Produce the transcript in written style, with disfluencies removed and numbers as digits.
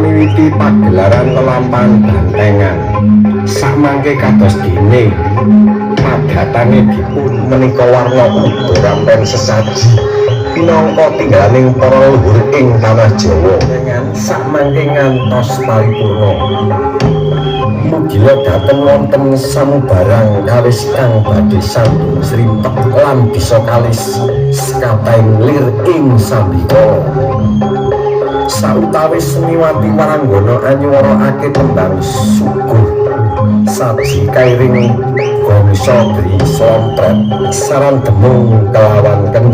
Miwiti pagelaran lelampahan bantengan sakmangke kados dene padatange dipun menika warna uga rampen sesaji pinangka tinggalaning para leluhur ing tanah Jawa dengan sakmangke ngantos paripurna. Mugia dhateng wonten samubarang kawis kang badhe sambung srimpet lan bisa kalis sekateng lir ing sambikala. Sautawis semiwati waranggana anyuwarake tembang syukur saji kairing gongsa dri sompret saran demung kelawan kendang.